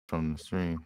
from the stream.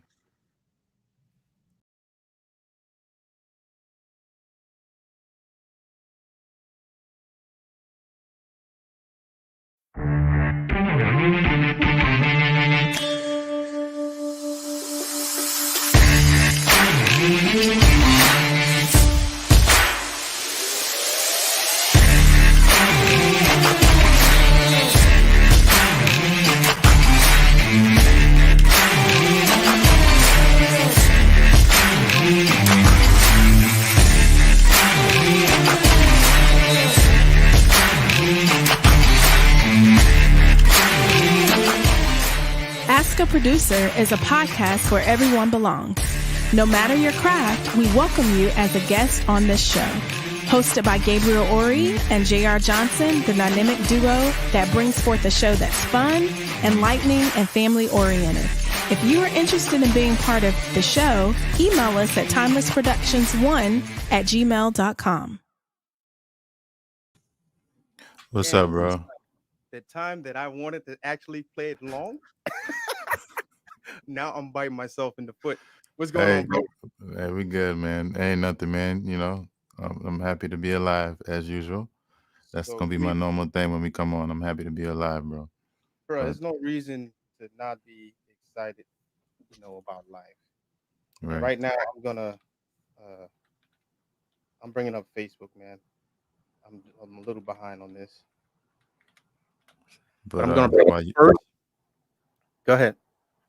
Ask a Producer is a podcast where everyone belongs. No matter your craft, we welcome you as a guest on this show. Hosted by Gabriel Ori and J.R. Johnson, the dynamic duo that brings forth a show that's fun, enlightening, and family-oriented. If you are interested in being part of the show, email us at timelessproductions1@gmail.com. What's up, bro? The time that I wanted to actually play it long, now I'm biting myself in the foot. What's going on, bro? Hey, we good, man. Ain't nothing, man. You know, I'm happy to be alive as usual. That's So gonna be my normal thing when we come on. I'm happy to be alive, bro. Bro, there's no reason to not be excited, about life. Right. Right now, I'm bringing up Facebook, man. I'm a little behind on this. But I'm gonna bring it first. Go ahead.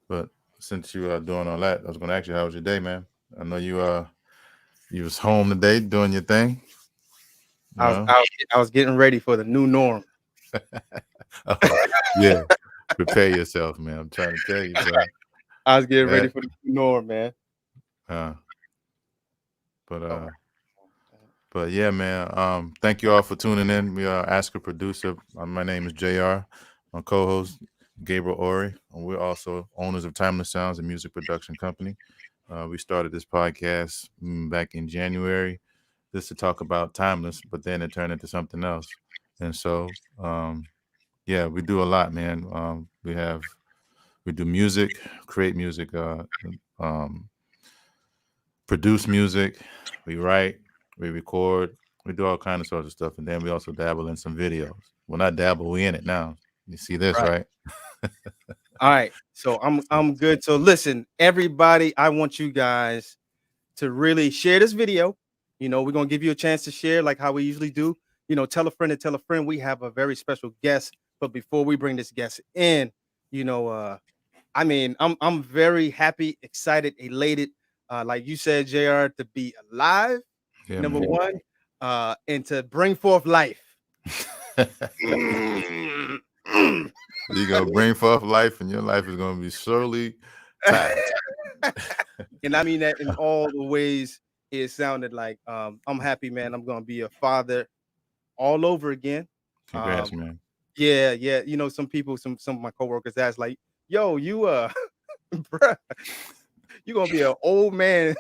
But since you are doing all that, I was gonna ask you, how was your day, man? I know you was home today doing your thing. I was getting ready for the new norm. Yeah, prepare yourself, man. I'm trying to tell you, bro. I was getting ready for the new norm, man. But yeah, man. Thank you all for tuning in. We are Ask a Producer. My name is JR. My co-host Gabriel Ori, and we're also owners of Timeless Sounds, a music production company. We started this podcast back in January, just to talk about Timeless, but then it turned into something else. And so, yeah, we do a lot, man. We do music, create music, produce music, we write, we record, we do all kinds of sorts of stuff, and then we also dabble in some videos. Well, not dabble, we in it now. You see this, right? All right, so I'm good. So listen, everybody, I want you guys to really share this video. We're gonna give you a chance to share, like how we usually do. Tell a friend to tell a friend. We have a very special guest, but before we bring this guest in, I'm very happy, excited, elated. Like you said, JR, to be alive, number one, and to bring forth life. You're gonna bring forth life, and your life is gonna be surely tied. And I mean that in all the ways it sounded like. I'm happy, man. I'm gonna be a father all over again. Congrats, man. Yeah. Some people, some of my coworkers asked, like, yo, you bruh, you're gonna be an old man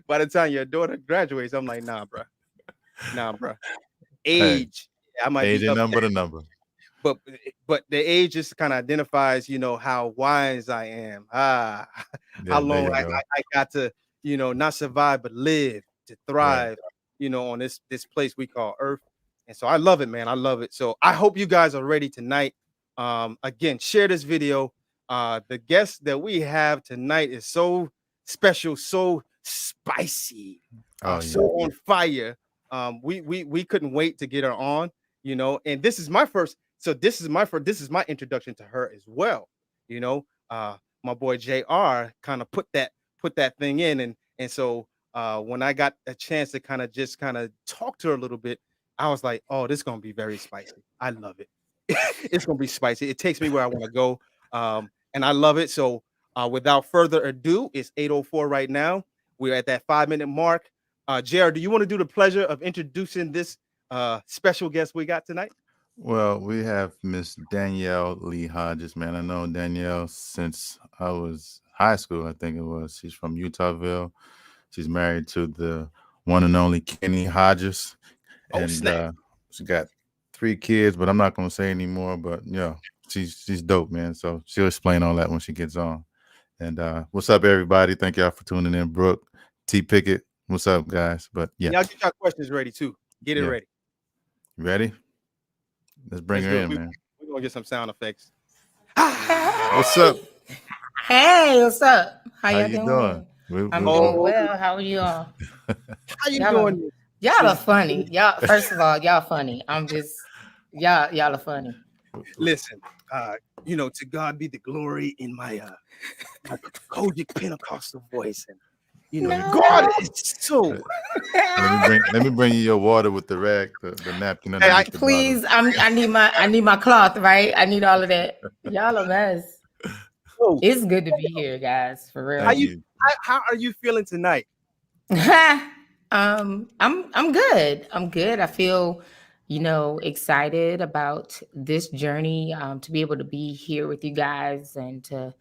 by the time your daughter graduates. I'm like, nah, bruh. Age. Hey, I might age be a number to number. But the age just kind of identifies, how wise I am. How long I got to, not survive but live, to thrive, on this place we call Earth. And so I love it, man. I love it. So I hope you guys are ready tonight. Again, share this video. The guest that we have tonight is so special, so spicy, so on fire. We couldn't wait to get her on, and this is my first. So this is my introduction to her as well. My boy JR kind of put that thing in, and so when I got a chance to kind of talk to her a little bit, I was like, oh, this is gonna be very spicy. I love it. It's gonna be spicy. It takes me where I want to go, and I love it. So without further ado, it's 8:04 right now. We're at that 5-minute mark. JR, do you want to do the pleasure of introducing this special guest we got tonight? Well, we have Miss Danielle Lee Hodges, man. I know Danielle since I was high school, I think it was. She's from Utahville. She's married to the one and only Kenny Hodges. And she got 3 kids, but I'm not going to say anymore. But, yeah, she's dope, man. So she'll explain all that when she gets on. And what's up, everybody? Thank y'all for tuning in. Brooke, T. Pickett, what's up, guys? But yeah, y'all get your questions ready too. Get it ready. You ready? Let's bring her in, man. We're gonna get some sound effects. What's up? Hey, what's up? How you doing? I'm doing well. How are you all? How you doing? Y'all are funny. Y'all, first of all, y'all funny. I'm just y'all are funny. Listen, to God be the glory in my Kojic Pentecostal voice, and God is so. Let me bring you your water with the rag, the napkin. Please, I need my cloth, right? I need all of that. Y'all a mess. It's good to be here, guys. For real. How are you feeling tonight? I'm good. I'm good. I feel, excited about this journey. To be able to be here with you guys and to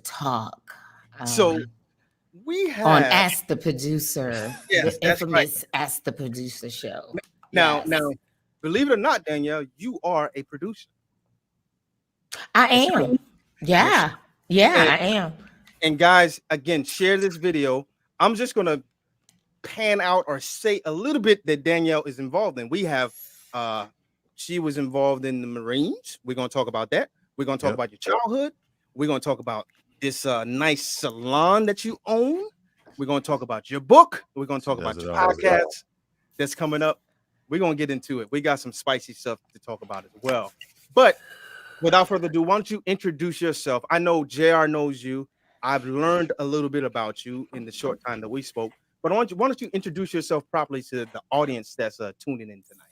talk. So we have on Ask the Producer, yes, the infamous Ask the Producer show. Now, believe it or not, Danielle, you are a producer. I am. Yeah, I am. And guys, again, share this video. I'm just gonna pan out or say a little bit that Danielle is involved in. We have she was involved in the Marines. We're gonna talk about that. We're gonna talk about your childhood. We're gonna talk about this nice salon that you own. We're gonna talk about your book. We're gonna talk about your podcast that's coming up. We're gonna get into it. We got some spicy stuff to talk about as well. But without further ado, why don't you introduce yourself? I know JR knows you. I've learned a little bit about you in the short time that we spoke. But why don't you introduce yourself properly to the audience that's tuning in tonight?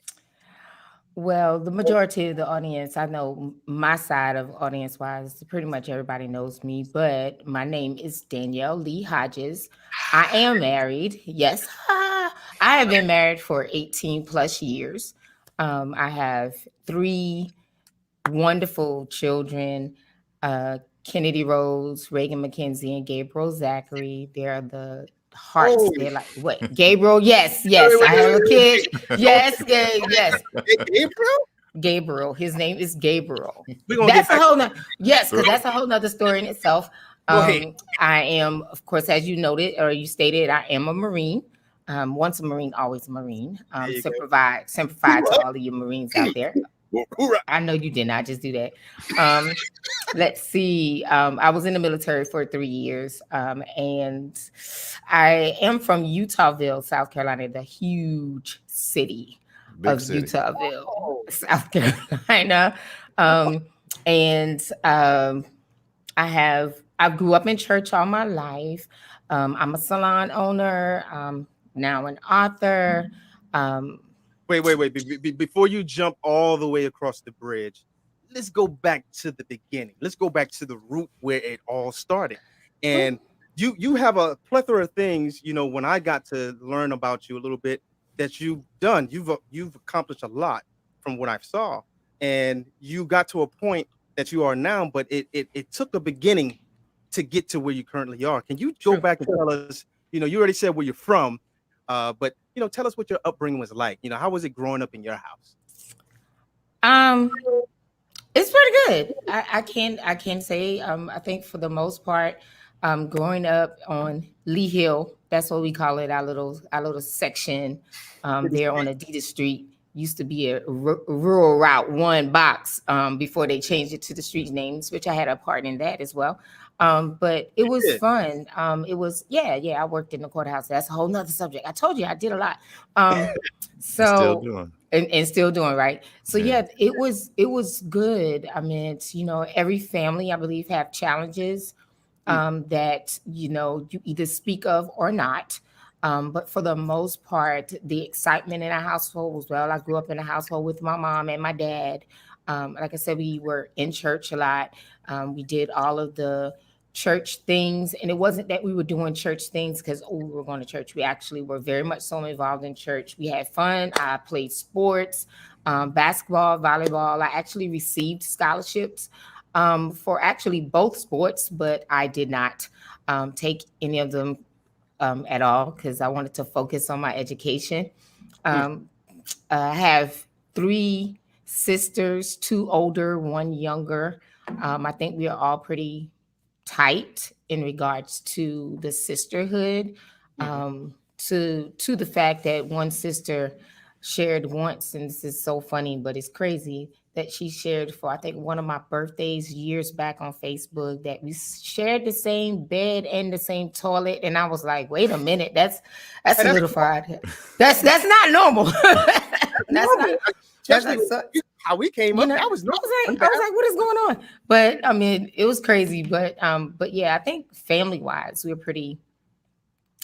Well, the majority of the audience, I know my side of audience-wise, pretty much everybody knows me, but my name is Danielle Lee Hodges. I am married. Yes, I have been married for 18 plus years. I have 3 wonderful children, Kennedy Rose, Reagan McKenzie, and Gabriel Zachary. They're the hearts. They're like, what? Gabriel? Yes. I have a kid. Yes. Gabriel. His name is Gabriel. That's a whole nother. Yes, because that's a whole nother story in itself. I am, of course, as you noted or you stated, I am a Marine. Once a Marine, always a Marine. Simplified to all of you Marines out there. I know you did not just do that. Let's see. I was in the military for 3 years, and I am from Utahville, South Carolina, the huge city of Utahville, South Carolina. I grew up in church all my life. I'm a salon owner, now an author. Wait. Before you jump all the way across the bridge, let's go back to the beginning. Let's go back to the root where it all started. And you have a plethora of things, when I got to learn about you a little bit that you've done. You've accomplished a lot from what I saw. And you got to a point that you are now, but it took a beginning to get to where you currently are. Can you go back and tell us, you already said where you're from, but tell us what your upbringing was like. How was it growing up in your house? It's pretty good. I can say, I think for the most part, growing up on Lee Hill, that's what we call it, our little section there on Adidas Street. Used to be a rural route 1 box before they changed it to the street names, which I had a part in that as well. But it was fun. It was, I worked in the courthouse. That's a whole nother subject. I told you I did a lot. Still doing. And still doing, right? So it was good. I mean, every family, I believe, have challenges that, you either speak of or not. But for the most part, the excitement in our household was, I grew up in a household with my mom and my dad. Like I said, we were in church a lot. We did all of the church things, and it wasn't that we were doing church things because we were going to church. We actually were very much so involved in church. We had fun. I played sports, basketball, volleyball. I actually received scholarships for actually both sports, but I did not take any of them at all because I wanted to focus on my education. I have 3 sisters, 2 older, 1 younger. I think we are all pretty tight in regards to the sisterhood, to the fact that one sister shared once, and this is so funny, but it's crazy that she shared for I think one of my birthdays years back on Facebook that we shared the same bed and the same toilet, and I was like, wait a minute, that's Hey, a little fried. That's not normal. That's not. That's especially like so, how we came you up. know, That was normal. I was like, what is going on? But I mean, it was crazy. But yeah, I think family wise, we were pretty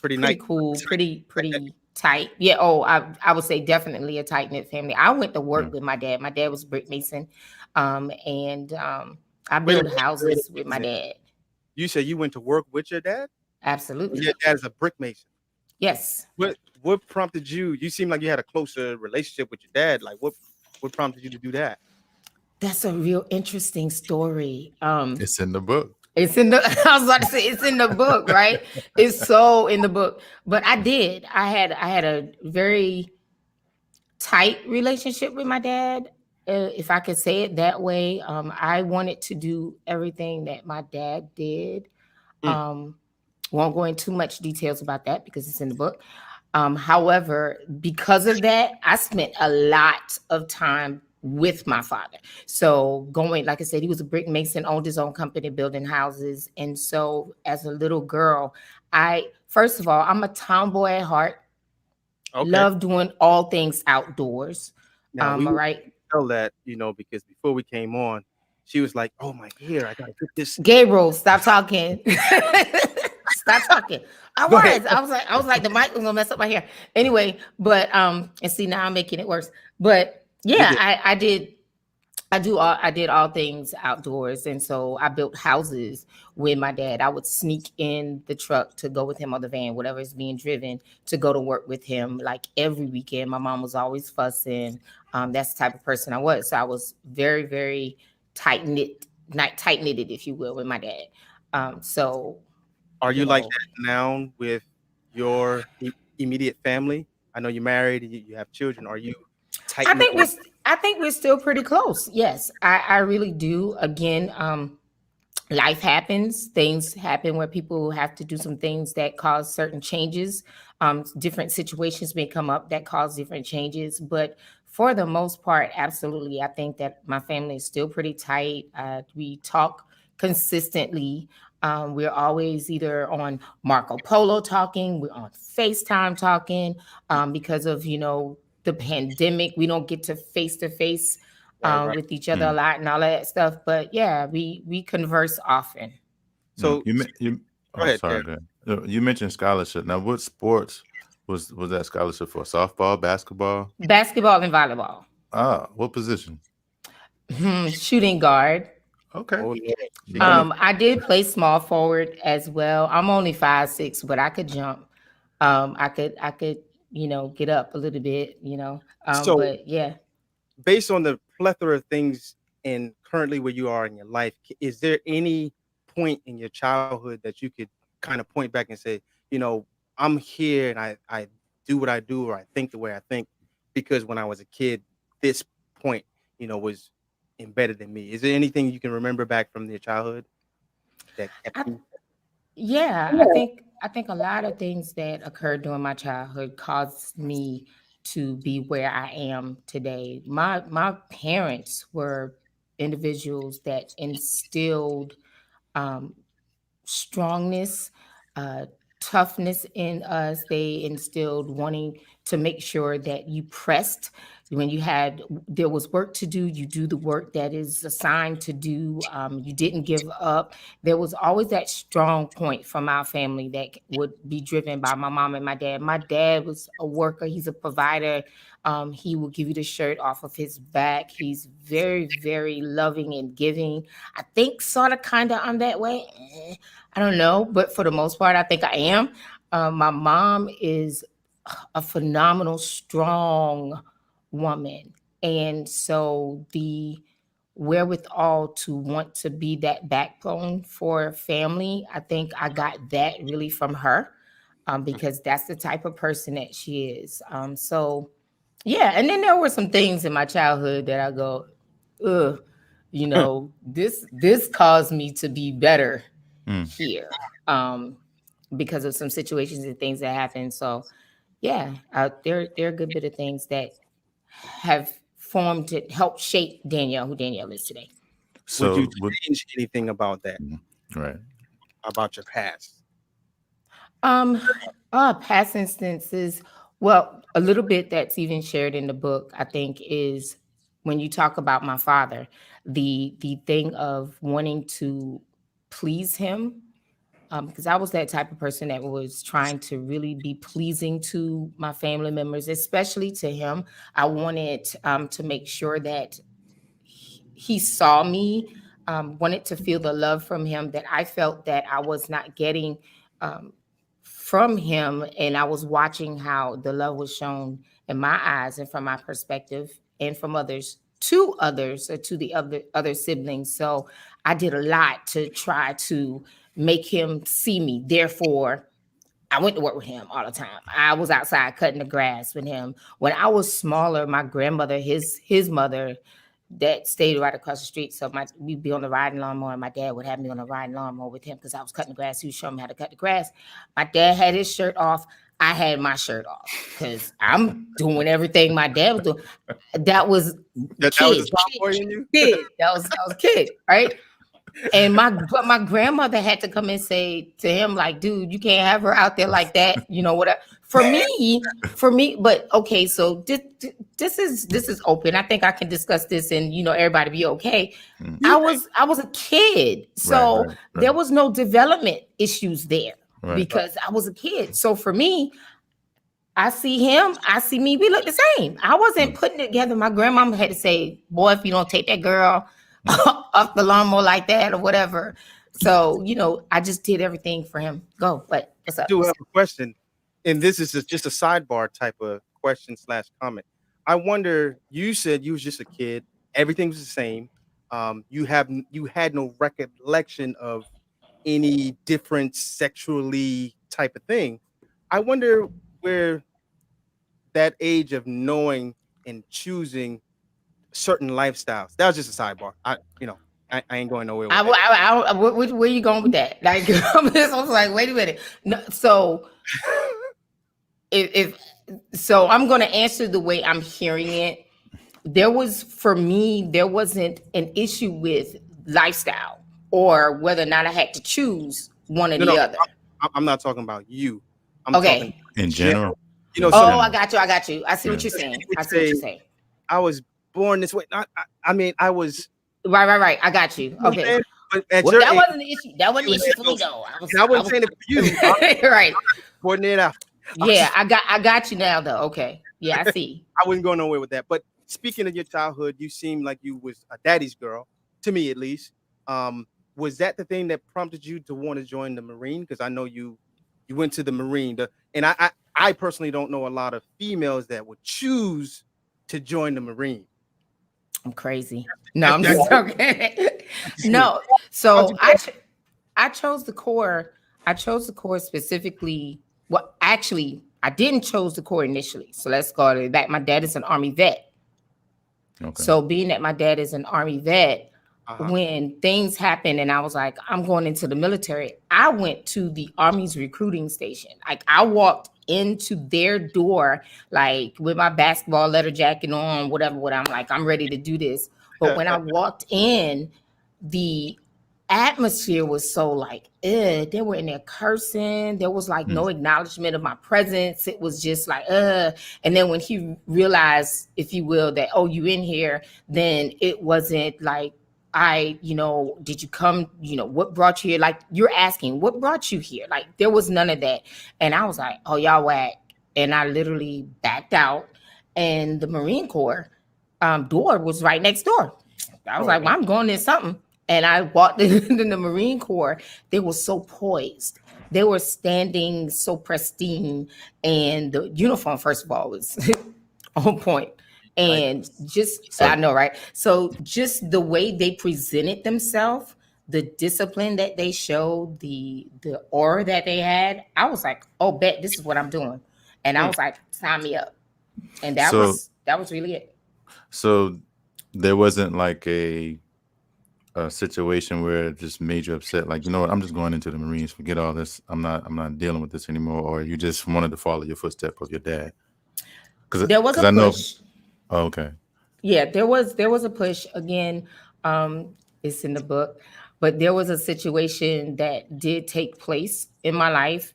pretty nice. cool, pretty tight. Yeah. Oh, I would say definitely a tight knit family. I went to work with my dad. My dad was brick mason, and I Wait a built minute. houses with my dad. You said you went to work with your dad? Absolutely. Your dad is a brick mason. Yes. What prompted you? You seem like you had a closer relationship with your dad. Like what prompted you to do that? That's a real interesting story. It's in the book. It's in the I was about to say it's in the book, right? It's so in the book. But I did. I had a very tight relationship with my dad, if I could say it that way. I wanted to do everything that my dad did. Won't go into much details about that because it's in the book. However, because of that, I spent a lot of time with my father. So going, like I said, he was a brick mason, owned his own company, building houses. And so as a little girl, first of all, I'm a tomboy at heart. Okay. Love doing all things outdoors. Now, all right. Tell that, because before we came on, she was like, "Oh my hair, I gotta get this." Gabriel, stop talking. Stop talking. I was like, the mic was gonna mess up my hair. Anyway, but and see now I'm making it worse. But yeah, I did all things outdoors, and so I built houses with my dad. I would sneak in the truck to go with him, or the van, whatever is being driven, to go to work with him. Like every weekend, my mom was always fussing. That's the type of person I was. So I was very, very tight knitted, if you will, with my dad. So, are you like that now with your immediate family? I know you're married, you have children. Are you tight? I think we're still pretty close. Yes, I really do. Again, life happens. Things happen where people have to do some things that cause certain changes. Different situations may come up that cause different changes. But for the most part, absolutely, I think that my family is still pretty tight. We talk consistently. We're always either on Marco Polo talking, we're on FaceTime talking, because of, the pandemic. We don't get to face with each other a lot and all of that stuff. But yeah, we converse often. So you mentioned scholarship. Now, what sports was that scholarship for? Softball, basketball? Basketball and volleyball. What position? Shooting guard. Okay. I did play small forward as well. I'm only 5'6", but I could jump. I could get up a little bit, but yeah. Based on the plethora of things and currently where you are in your life, is there any point in your childhood that you could kind of point back and say, I'm here and I do what I do, or I think the way I think because when I was a kid, this point, was embedded in me? Is there anything you can remember back from your childhood that I think a lot of things that occurred during my childhood caused me to be where I am today. My parents were individuals that instilled strongness, toughness in us. They instilled wanting to make sure that you pressed when there was work to do. You do the work that is assigned to do. You didn't give up. There was always that strong point from our family that would be driven by my mom and my dad. My dad was a worker. He's a provider. He will give you the shirt off of his back. He's very, very loving and giving. I think sort of kind of I'm that way. I don't know, but for the most part, I think I am. My mom is a phenomenal, strong woman. And so the wherewithal to want to be that backbone for family, I think I got that really from her, because that's the type of person that she is. So yeah, and then there were some things in my childhood that I go, ugh, this caused me to be better here, because of some situations and things that happen. So yeah, there are a good bit of things that have formed to help shape Danielle, who Danielle is today. Would you So, change anything about that, right. about your past? Um, past instances. Well, a little bit that's even shared in the book, I think, is when you talk about my father, the thing of wanting to please him. Because I was that type of person that was trying to really be pleasing to my family members, especially to him. I wanted to make sure that he saw me, wanted to feel the love from him that I felt that I was not getting um, from him. And I was watching how the love was shown in my eyes and from my perspective and from others to others, or to the other siblings. So I did a lot to try to make him see me. Therefore, I went to work with him all the time. I was outside cutting the grass with him. When I was smaller, my grandmother, his mother, that stayed right across the street. So we'd be on the riding lawnmower, and my dad would have me on the riding lawnmower with him because I was cutting the grass. He was showing me how to cut the grass. My dad had his shirt off. I had my shirt off because I'm doing everything my dad was doing. That was That was a tomboy in you? kid. That was a kid, right? And my grandmother had to come and say to him, like, dude, you can't have her out there like that, whatever. For me, but okay, so this is open. I think I can discuss this and everybody be okay. I was a kid, so Right. there was no development issues there Right. because I was a kid. So for me, I see him, I see me, we look the same. I wasn't putting it together. My grandmama had to say, boy, if you don't take that girl off the lawnmower like that or whatever. So, I just did everything for him. Go, but what's up? I do have a question, and this is just a sidebar type of question / comment. I wonder, you said you was just a kid, everything was the same. You had no recollection of any different sexually type of thing. I wonder where that age of knowing and choosing certain lifestyles. That was just a sidebar. I ain't going nowhere with that. Where you going with that? Like, I was like, wait a minute. No, so if so, I'm going to answer the way I'm hearing it. For me, there wasn't an issue with lifestyle or whether or not I had to choose one or the other. I'm not talking about you. I'm Okay. talking In general. I got you. I see what you're saying. I was born this way. I was right. I got you. Okay. But that wasn't the issue. That wasn't the issue for me though. I wasn't saying it for you. Right. Putting it out. Yeah, I got you now though. Okay. Yeah, I see. I wouldn't go nowhere with that. But speaking of your childhood, you seem like you was a daddy's girl, to me at least. Was that the thing that prompted you to want to join the Marine? Because I know you went to the Marine. And I personally don't know a lot of females that would choose to join the Marine. I'm crazy. No, I'm just joking. No. So I chose the Corps. I chose the Corps specifically. Well, actually, I didn't chose the Corps initially. So let's go back. My dad is an Army vet. Okay. So being that my dad is an Army vet, when things happened and I was like, I'm going into the military, I went to the Army's recruiting station. Like I walked into their door, like with my basketball leather jacket on, whatever, I'm like, I'm ready to do this. But when I walked in, the atmosphere was so like, they were in there cursing. There was like no acknowledgement of my presence. It was just like, And then when he realized, if you will, that, oh, you in here, then it wasn't like, did you come, what brought you here? Like you're asking, what brought you here? Like there was none of that. And I was like, oh, y'all whack. And I literally backed out, and the Marine Corps door was right next door. I was like, well, I'm going in something. And I walked in the Marine Corps. They were so poised. They were standing so pristine. And the uniform, first of all, was on point. And I know, right? So just the way they presented themselves, the discipline that they showed, the aura that they had, I was like, oh, bet this is what I'm doing. And I was like, sign me up. And that was really it. So there wasn't like a a situation where it just made you upset? Like, you know what, I'm just going into the Marines. Forget all this. I'm not dealing with this anymore. Or you just wanted to follow your footsteps of your dad? There was a I know. push. Oh, okay. Yeah, there was a push. Again, it's in the book, but there was a situation that did take place in my life,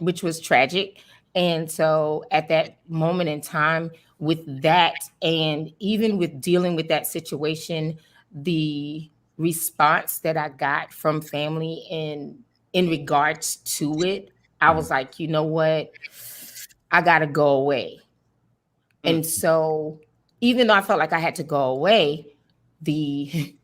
which was tragic. And so at that moment in time, with that, and even with dealing with that situation, the response that I got from family in regards to it, I was like, you know what? I gotta go away. And so even though I felt like I had to go away, the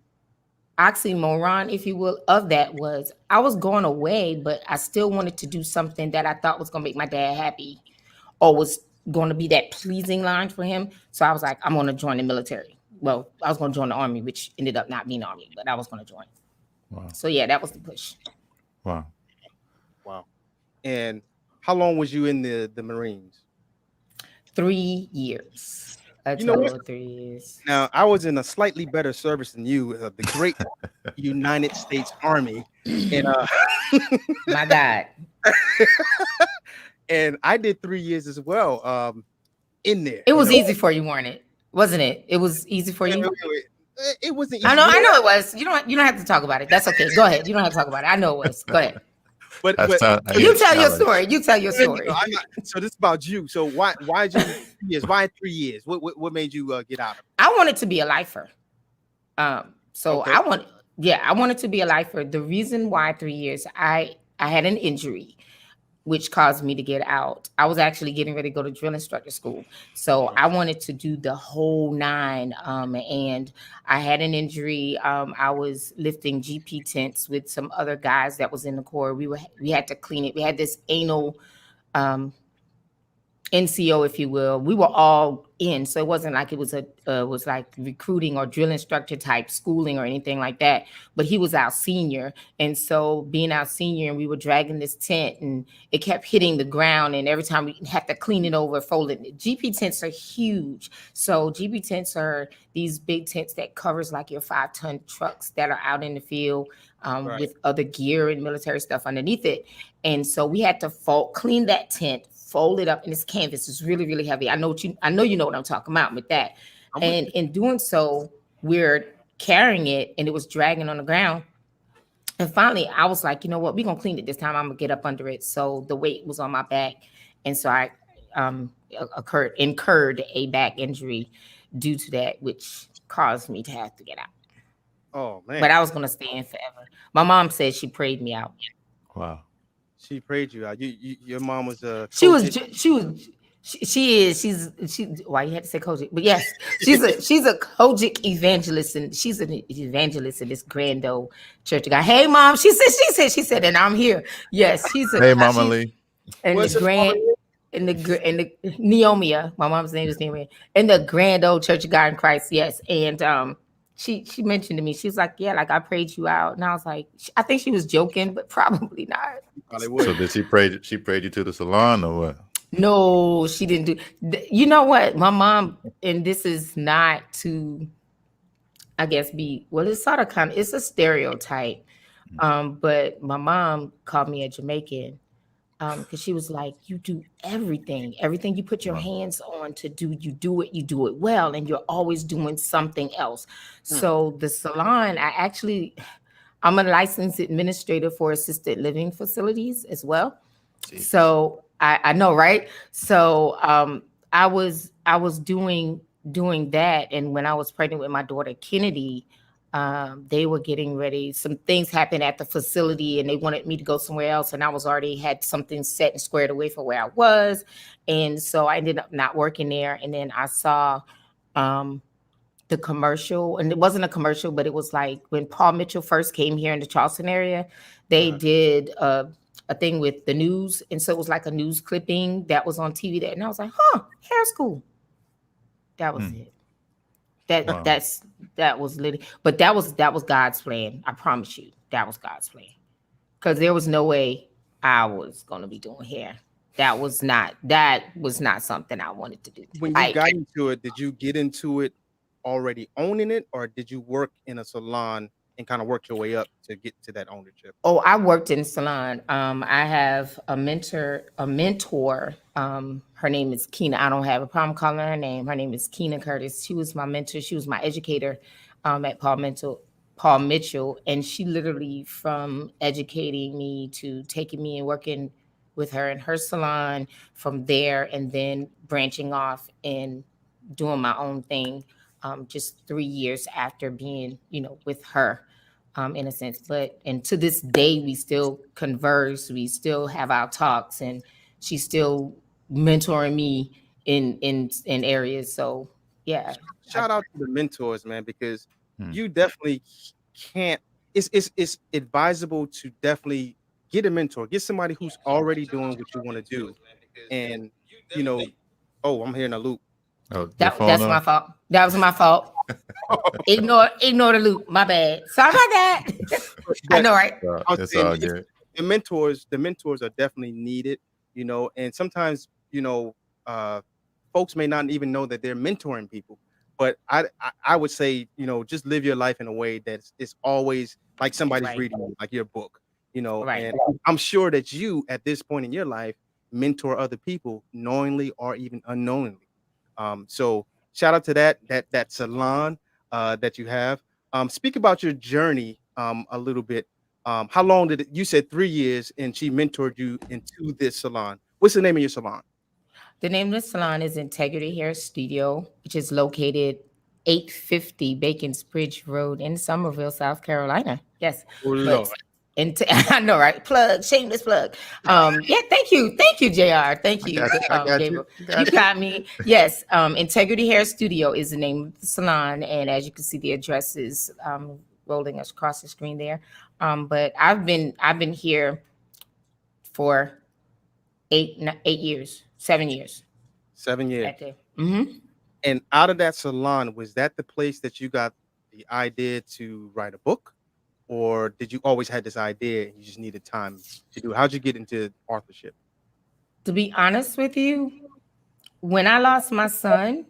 oxymoron, if you will, of that was I was going away, but I still wanted to do something that I thought was going to make my dad happy or was going to be that pleasing line for him. So I was like, I'm going to join the military. Well, I was going to join the army, which ended up not being army, but I was going to join. Wow. So yeah, that was the push. Wow. And how long was you in the Marines? 3 years. A You know total what? of 3 years. Now, I was in a slightly better service than you, the great United States Army. And My God. and I did 3 years as well. In there. It was easy for you, wasn't it? Wasn't it? It was easy for you. It wasn't easy. I know it was. You don't have to talk about it. That's okay. Go ahead. You don't have to talk about it. I know it was. Go ahead. But you tell your story. You tell your story. So this is about you. So why did you 3 years? Why 3 years? What made you get out of it? I wanted to be a lifer. So Okay. I wanted to be a lifer. The reason why 3 years, I had an injury, which caused me to get out. I was actually getting ready to go to drill instructor school. So I wanted to do the whole 9. And I had an injury. I was lifting GP tents with some other guys that was in the Corps. We had to clean it. We had this anal NCO, if you will. We were all in, so it wasn't like it was was like recruiting or drill instructor type schooling or anything like that. But he was our senior, and so being our senior, and we were dragging this tent, and it kept hitting the ground, and every time we had to clean it over, fold it. GP tents are huge, so GP tents are these big tents that covers like your 5-ton trucks that are out in the field Right. with other gear and military stuff underneath it, and so we had to clean that tent, fold it up, and this canvas is really, really heavy. I know you know what I'm talking about with that. And in doing so, we're carrying it, and it was dragging on the ground. And finally, I was like, you know what? We're gonna clean it this time. I'm gonna get up under it. So the weight was on my back, and so I incurred a back injury due to that, which caused me to have to get out. Oh man! But I was gonna stay in forever. My mom said she prayed me out. Wow. She prayed you out. Your mom was a. She is. She's why you had to say Kojic, but yes, she's a Kojic evangelist, and she's an evangelist in this grand old church of God. Hey, mom, she said, and I'm here. Yes, she's a. Hey, Mama Lee. And What's the grand, in the Neomia, my mom's name is Neomia, in the grand old Church of God in Christ. Yes, and she mentioned to me, she's like, yeah, like I prayed you out, and I was like, I think she was joking, but probably not. So did she pray? She prayed you to the salon or what? No, she didn't do. You know what? My mom, and this is not to, I guess, it's sort of it's a stereotype. But my mom called me a Jamaican because she was like, you do everything you put your hands on to do, you do it well, and you're always doing something else. So the salon, I'm a licensed administrator for assisted living facilities as well. Jeez. So I know, right? So I was doing that, and when I was pregnant with my daughter Kennedy, they were getting ready. Some things happened at the facility, and they wanted me to go somewhere else, and I was already had something set and squared away for where I was, and so I ended up not working there. And then I saw the commercial, and it wasn't a commercial, but it was like when Paul Mitchell first came here in the Charleston area, they did a thing with the news, and so it was like a news clipping that was on TV there, and I was like, hair school. That was it. That was literally, but that was God's plan. I promise you, that was God's plan, because there was no way I was going to be doing hair. That was not something I wanted to do. When you got into it, did you get into it already owning it, or did you work in a salon and kind of work your way up to get to that ownership? Oh, I worked in salon. I have a mentor. Her name is Keena. I don't have a problem calling her name. Her name is Keena Curtis. She was my mentor. She was my educator at Paul Mitchell, and she literally, from educating me to taking me and working with her in her salon, from there, and then branching off and doing my own thing. Just 3 years after being, with her, in a sense. But and to this day, we still converse. We still have our talks, and she's still mentoring me in areas. So yeah, Shout out to the mentors, man, because Hmm. you definitely can't. It's advisable to definitely get a mentor, get somebody who's already doing what you want to do, and you know. Oh, I'm hearing a loop. Oh, your that phone that's my on? fault. That was my fault. Ignore the loop. My bad. Sorry about that. I But know, right? I was It's saying all good. the mentors are definitely needed, and sometimes, folks may not even know that they're mentoring people. But I would say, just live your life in a way that's it's always like somebody's Right. reading you, like your book, Right. and I'm sure that you at this point in your life mentor other people knowingly or even unknowingly. So shout out to that salon that you have. Speak about your journey a little bit. How long did you said 3 years, and she mentored you into this salon? What's the name of your salon? The name of the salon is Integrity Hair Studio, which is located 850 Bacon's Bridge Road in Somerville, South Carolina. Yes, Oh but Lord. I know, right? Plug, shameless plug. Yeah, thank you, Jr. Thank I you, got you. I got you. Gabriel. I You got you. got me. Yes, Integrity Hair Studio is the name of the salon, and as you can see, the address is rolling us across the screen there. But I've been here for 8 years, 7 years. 7 years. At the, mhm. And out of that salon, was that the place that you got the idea to write a book? Or did you always had this idea and you just needed time to do it? How'd you get into authorship? To be honest with you, when I lost my son,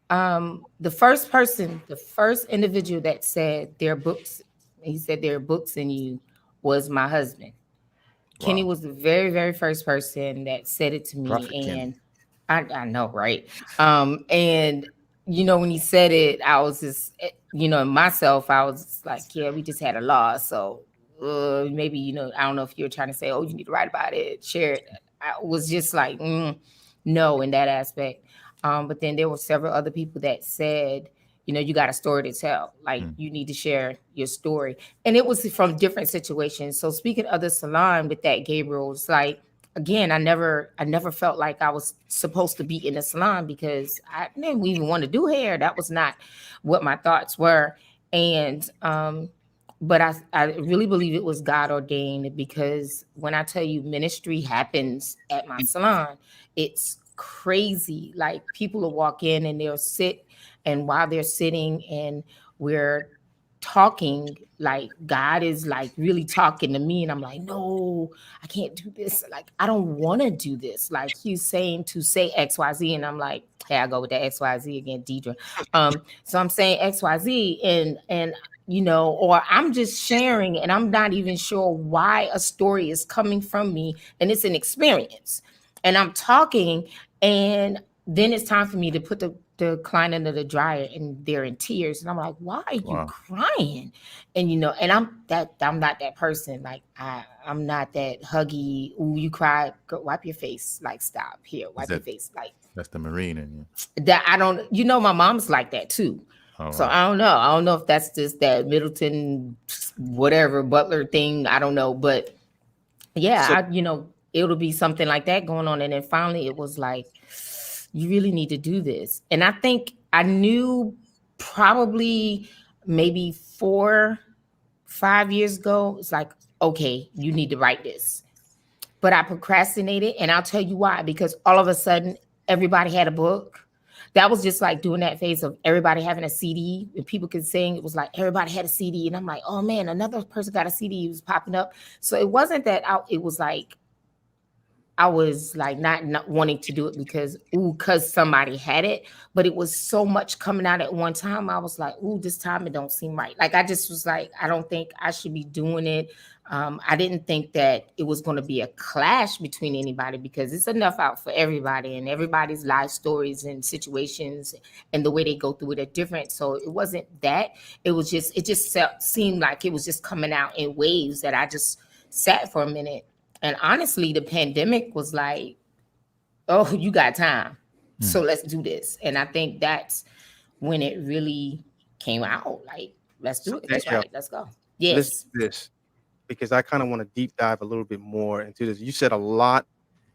the first individual that said their books, he said there are books in you, was my husband. Kenny Wow. was the very, very first person that said it to Prophet me. Kenny. And I know, right? And when he said it, I was just, myself, I was just like, yeah, we just had a loss. So maybe, I don't know if you're trying to say, oh, you need to write about it, share it. I was just like, no, in that aspect. But then there were several other people that said, you got a story to tell. Like, Hmm. you need to share your story. And it was from different situations. So speaking of the salon with that, Gabriel, was like, again, I never felt like I was supposed to be in a salon because I didn't even want to do hair. That was not what my thoughts were. And but I really believe it was God ordained, because when I tell you ministry happens at my salon, it's crazy. Like, people will walk in and they'll sit, and while they're sitting and we're talking, like God is like really talking to me, and I'm like, no, I can't do this. Like, I don't want to do this. Like, he's saying to say XYZ, and I'm like, hey, I go with the XYZ again, Deidre. So I'm saying XYZ, and or I'm just sharing, and I'm not even sure why a story is coming from me, and it's an experience, and I'm talking, and then it's time for me to put the client under the dryer, and they're in tears, and I'm like, why are you Wow. crying? And and I'm not that person. Like, I'm not that huggy. Ooh, you cry, go wipe your face. Like, stop here, Is wipe your that face. Like that's the Marine in you? that. I don't. My mom's like that too. All So right. I don't know. I don't know if that's just that Middleton, whatever Butler thing. I don't know, but So yeah, it'll be something like that going on. And then finally it was like, you really need to do this. And I think I knew probably maybe 4-5 years ago, it's like, okay, you need to write this. But I procrastinated, and I'll tell you why, because all of a sudden everybody had a book. That was just like doing that phase of everybody having a CD and people could sing. It was like everybody had a CD, and I'm like, oh man, another person got a CD. It was popping up. So it wasn't that it was like I was like not wanting to do it because somebody had it, but it was so much coming out at one time. I was like, ooh, this time it don't seem right. Like I just was like, I don't think I should be doing it. I didn't think that it was going to be a clash between anybody because it's enough out for everybody, and everybody's life stories and situations and the way they go through it are different. So it wasn't that. It just seemed like it was just coming out in waves that I just sat for a minute. And honestly, the pandemic was like, oh, you got time. So let's do this. And I think that's when it really came out. Like, let's do it. That's right. Let's go. Yes. Let's do this. Because I kind of want to deep dive a little bit more into this. You said a lot,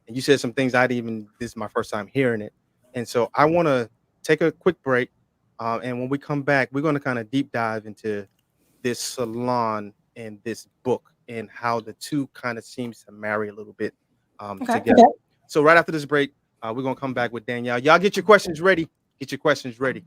and you said some things this is my first time hearing it. And so I want to take a quick break. And when we come back, we're going to kind of deep dive into this salon and this book and how the two kind of seems to marry a little bit together. Okay. So right after this break, we're going to come back with Danielle. Y'all get your questions ready. Get your questions ready.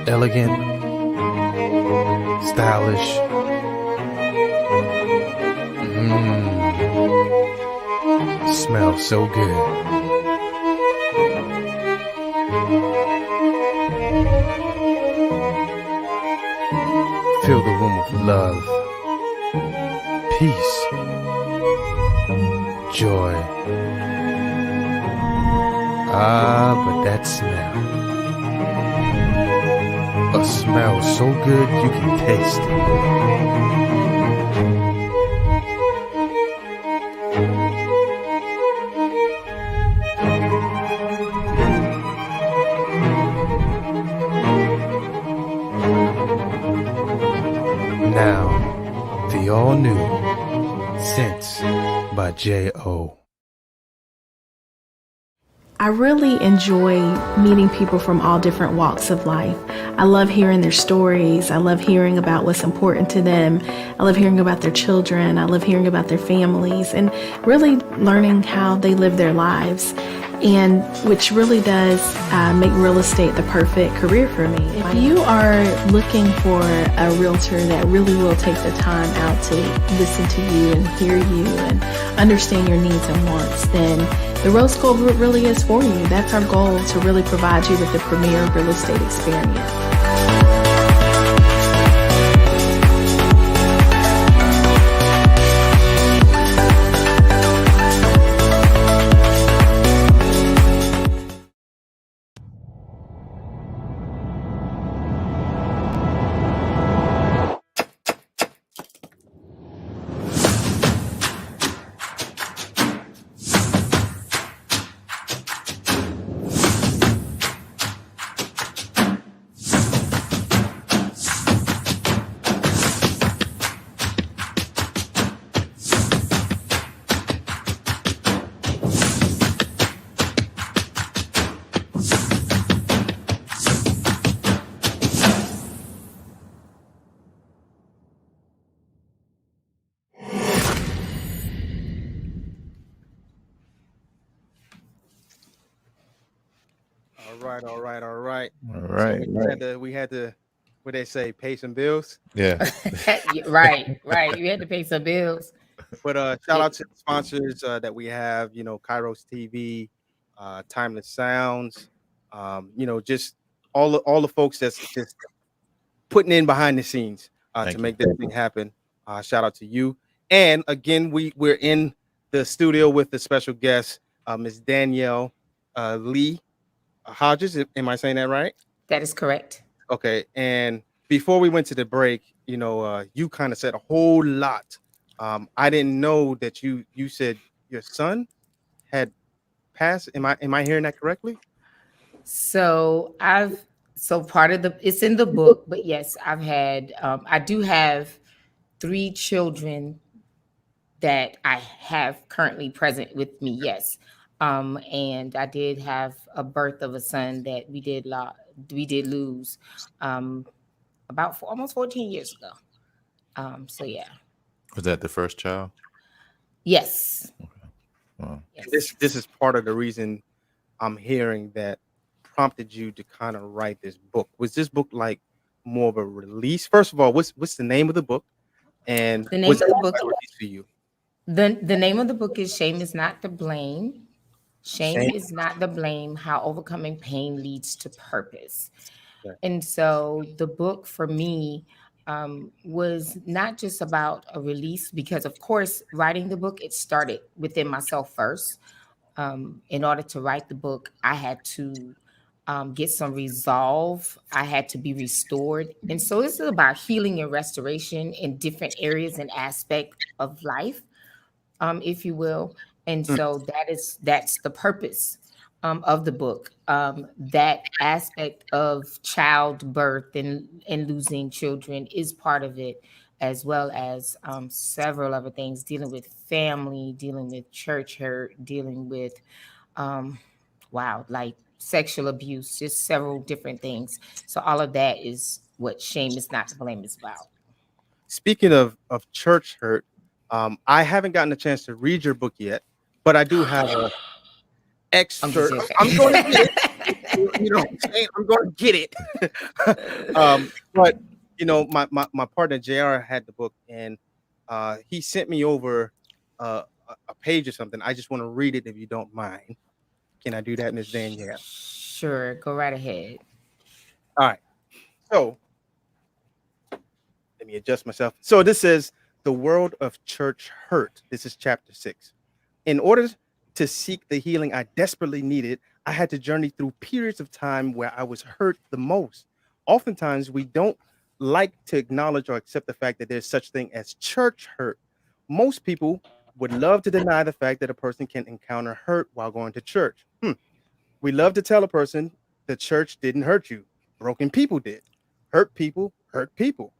Elegant, stylish, smells so good. Fill the room with love, peace, joy. But that smell. A smell so good you can taste it. Now, the all-new Scents by J.O. I really enjoy meeting people from all different walks of life. I love hearing their stories. I love hearing about what's important to them. I love hearing about their children. I love hearing about their families and really learning how they live their lives, and which really does make real estate the perfect career for me. If you are looking for a realtor that really will take the time out to listen to you and hear you and understand your needs and wants, then the Rose Gold Group really is for you. That's our goal, to really provide you with the premier real estate experience. All right. So we had to, what they say, pay some bills. Yeah. Right. You had to pay some bills. But shout out to the sponsors that we have, Kairos TV, Timeless Sounds, just all the folks that's just putting in behind the scenes to Thank you. make this thing happen. Shout out to you. And again, we're in the studio with the special guest, Miss Danielle Lee Hodges. Am I saying that right? That is correct. Okay. And before we went to the break, you kind of said a whole lot. I didn't know that you said your son had passed. Am I hearing that correctly? So part of it's in the book, but yes, I do have 3 children that I have currently present with me. Yes. And I did have a birth of a son that we did lose about almost 14 years ago. So yeah. Was that the first child? Yes. Wow. Yes. This is part of the reason I'm hearing that prompted you to kind of write this book. Was this book like more of a release? First of all, what's the name of the book? And The name was of it the book a release for you? the name of the book is Shame is Not the Blame. Shame Shame. is not the blame, how overcoming pain leads to purpose. Okay. And so the book for me was not just about a release, because of course, writing the book, it started within myself first. In order to write the book, I had to get some resolve. I had to be restored. And so this is about healing and restoration in different areas and aspects of life, if you will. And Mm. so that's the purpose of the book. That aspect of childbirth and losing children is part of it, as well as several other things, dealing with family, dealing with church hurt, dealing with like sexual abuse, just several different things. So all of that is what Shame is Not the Blame is about. Speaking of church hurt, I haven't gotten a chance to read your book yet, but I do have an I'm just excerpt. joking. I'm going to get it. You know what I'm saying? I'm going to get it. But my partner JR had the book, and he sent me over a page or something. I just want to read it if you don't mind. Can I do that, Miss Danielle? Sure, go right ahead. All right. So let me adjust myself. So this says the world of church hurt. This is chapter 6. In order to seek the healing I desperately needed, I had to journey through periods of time where I was hurt the most. Oftentimes, we don't like to acknowledge or accept the fact that there's such thing as church hurt. Most people would love to deny the fact that a person can encounter hurt while going to church. We love to tell a person the church didn't hurt you. Broken people did. Hurt people hurt people.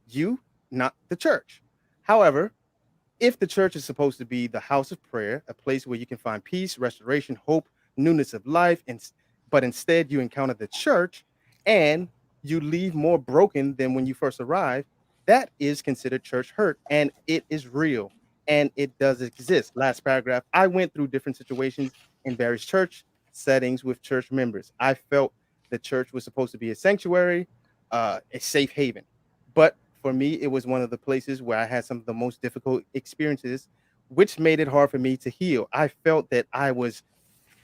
You, not the church. However, if the church is supposed to be the house of prayer, a place where you can find peace, restoration, hope, newness of life, but instead you encounter the church and you leave more broken than when you first arrived, that is considered church hurt, and it is real and it does exist. Last paragraph. I went through different situations in various church settings with church members. I felt the church was supposed to be a sanctuary, a safe haven. But for me, it was one of the places where I had some of the most difficult experiences, which made it hard for me to heal. I felt that I was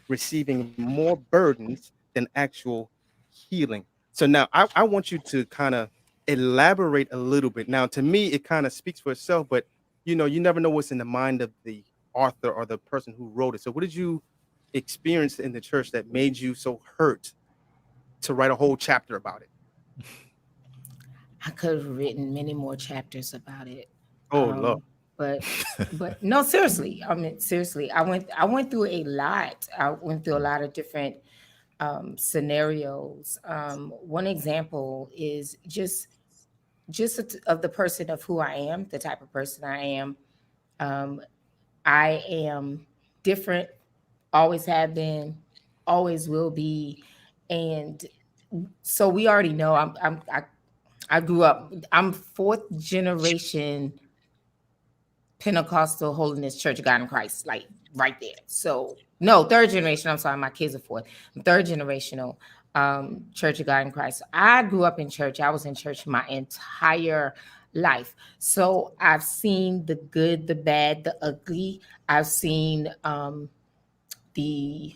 receiving more burdens than actual healing. So now I want you to kind of elaborate a little bit. Now, to me, it kind of speaks for itself, but you never know what's in the mind of the author or the person who wrote it. So what did you experience in the church that made you so hurt to write a whole chapter about it? I could have written many more chapters about it. Oh, Lord. But no, seriously. I mean, seriously, I went through a lot. I went through a lot of different scenarios. One example is just of the person of who I am, the type of person I am. I am different, always have been, always will be, and so we already know I grew up. I'm 4th generation Pentecostal Holiness Church of God in Christ, like right there. So no, 3rd generation. I'm sorry, my kids are 4th. 3rd generational Church of God in Christ. I grew up in church. I was in church my entire life. So I've seen the good, the bad, the ugly. I've seen the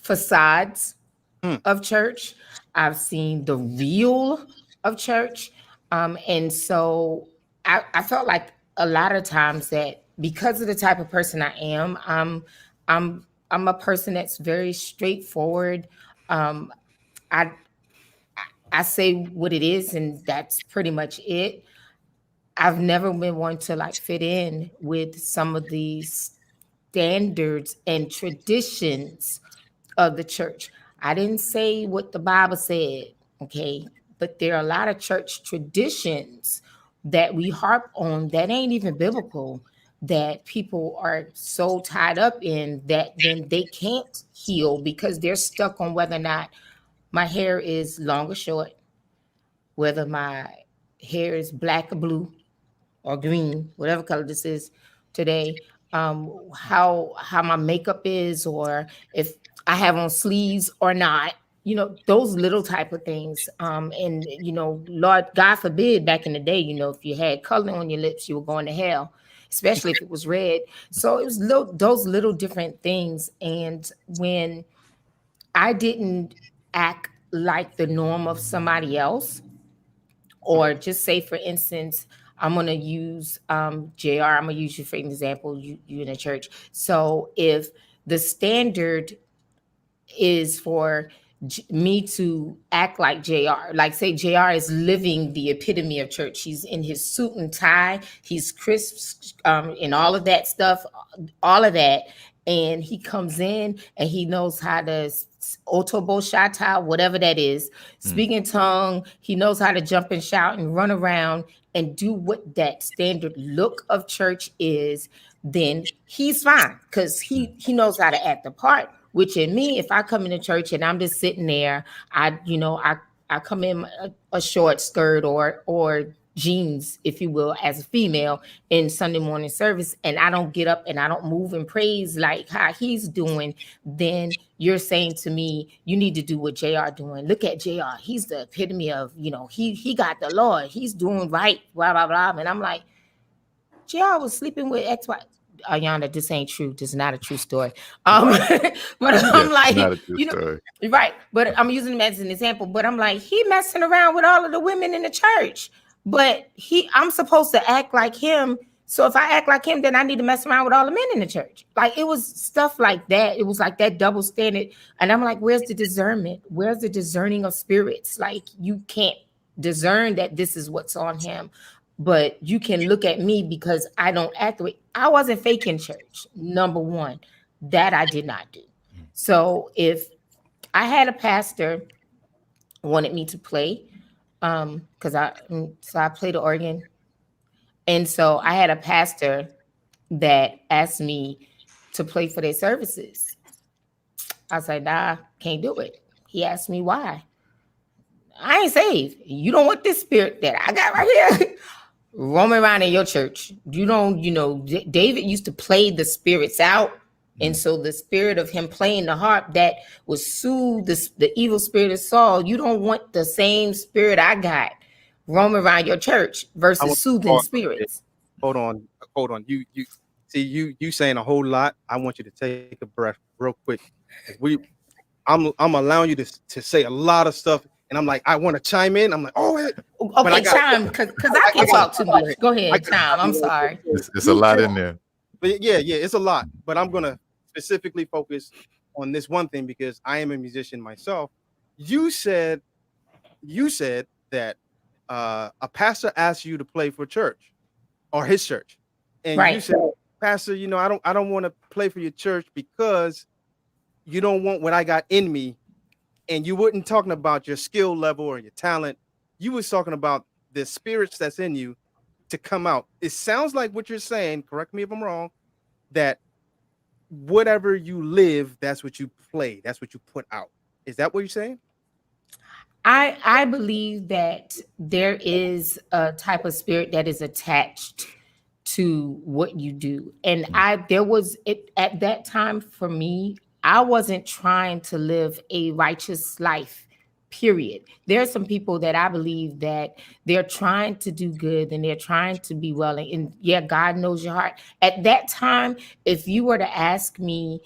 facades of church. I've seen the real of church. And so I felt like a lot of times that because of the type of person I am, I'm a person that's very straightforward. I I say what it is, and that's pretty much it. I've never been one to like fit in with some of these standards and traditions of the church. I didn't say what the Bible said, okay? But there are a lot of church traditions that we harp on that ain't even biblical, that people are so tied up in that then they can't heal because they're stuck on whether or not my hair is long or short, whether my hair is black or blue or green, whatever color this is today, how my makeup is, or if I have on sleeves or not, those little type of things. And Lord God forbid, back in the day, if you had color on your lips, you were going to hell, especially if it was red. So it was those little different things. And when I didn't act like the norm of somebody else, or just say, for instance, I'm going to use JR, I'm going to use you for an example, you in a church. So if the standard is for me to act like JR, like say JR is living the epitome of church. He's in his suit and tie, he's crisp, and all of that stuff, all of that. And he comes in and he knows how to otobo shata, whatever that is, speak in tongue. He knows how to jump and shout and run around and do what that standard look of church is. Then he's fine because he knows how to act the part. Which in me, if I come into church and I'm just sitting there, I come in a short skirt or jeans, if you will, as a female in Sunday morning service, and I don't get up and I don't move and praise like how he's doing, then you're saying to me, you need to do what JR doing. Look at JR. He's the epitome of, he got the Lord. He's doing right, blah, blah, blah. And I'm like, JR was sleeping with XY. Ayana, this ain't true. This is not a true story. But I'm like, not a true story. Right. But I'm using him as an example. But I'm like, he messing around with all of the women in the church. But I'm supposed to act like him. So if I act like him, then I need to mess around with all the men in the church. Like it was stuff like that. It was like that double standard. And I'm like, where's the discernment? Where's the discerning of spirits? Like you can't discern that this is what's on him. But you can look at me because I don't act the way I wasn't faking church. Number one, that I did not do. So if I had a pastor wanted me to play, because I played the organ, and so I had a pastor that asked me to play for their services. I was like, nah, can't do it. He asked me why. I ain't saved. You don't want this spirit that I got right here roaming around in your church. You don't, David used to play the spirits out. And so the spirit of him playing the harp that was soothe the evil spirit of Saul. You don't want the same spirit I got roaming around your church versus soothing spirits. Hold on. You see, you saying a whole lot. I want you to take a breath real quick. I'm allowing you to say a lot of stuff. And I'm like, I want to chime in. I'm like, okay, chime, because I can talk too much. Go ahead, chime. I'm sorry. It's a lot in there. But yeah, it's a lot. But I'm gonna specifically focus on this one thing because I am a musician myself. You said that a pastor asked you to play for church or his church, and right. You said, Pastor, I don't want to play for your church because you don't want what I got in me. And you weren't talking about your skill level or your talent. You was talking about the spirits that's in you to come out. It sounds like what you're saying, correct me if I'm wrong, that whatever you live, that's what you play. That's what you put out. Is that what you're saying? I believe that there is a type of spirit that is attached to what you do. And there was at that time for me, I wasn't trying to live a righteous life, period. There are some people that I believe that they're trying to do good and they're trying to be well. And yeah, God knows your heart. At that time, if you were to ask me,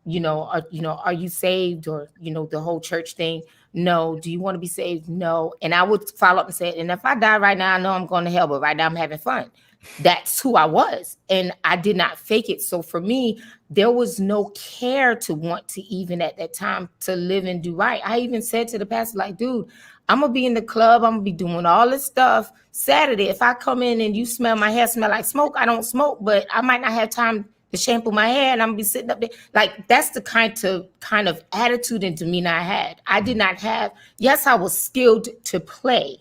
are you saved, or the whole church thing? No. Do you want to be saved? No. And I would follow up and say, and if I die right now, I know I'm going to hell, but right now I'm having fun. That's who I was, and I did not fake it. So for me, there was no care to want to even at that time to live and do right. I even said to the pastor, like, dude, I'm gonna be in the club, I'm gonna be doing all this stuff Saturday. If I come in and you smell my hair smell like smoke, I don't smoke, but I might not have time to shampoo my hair, and I'm gonna be sitting up there. Like, that's the kind of attitude and demeanor I had. I did not have, yes, I was skilled to play.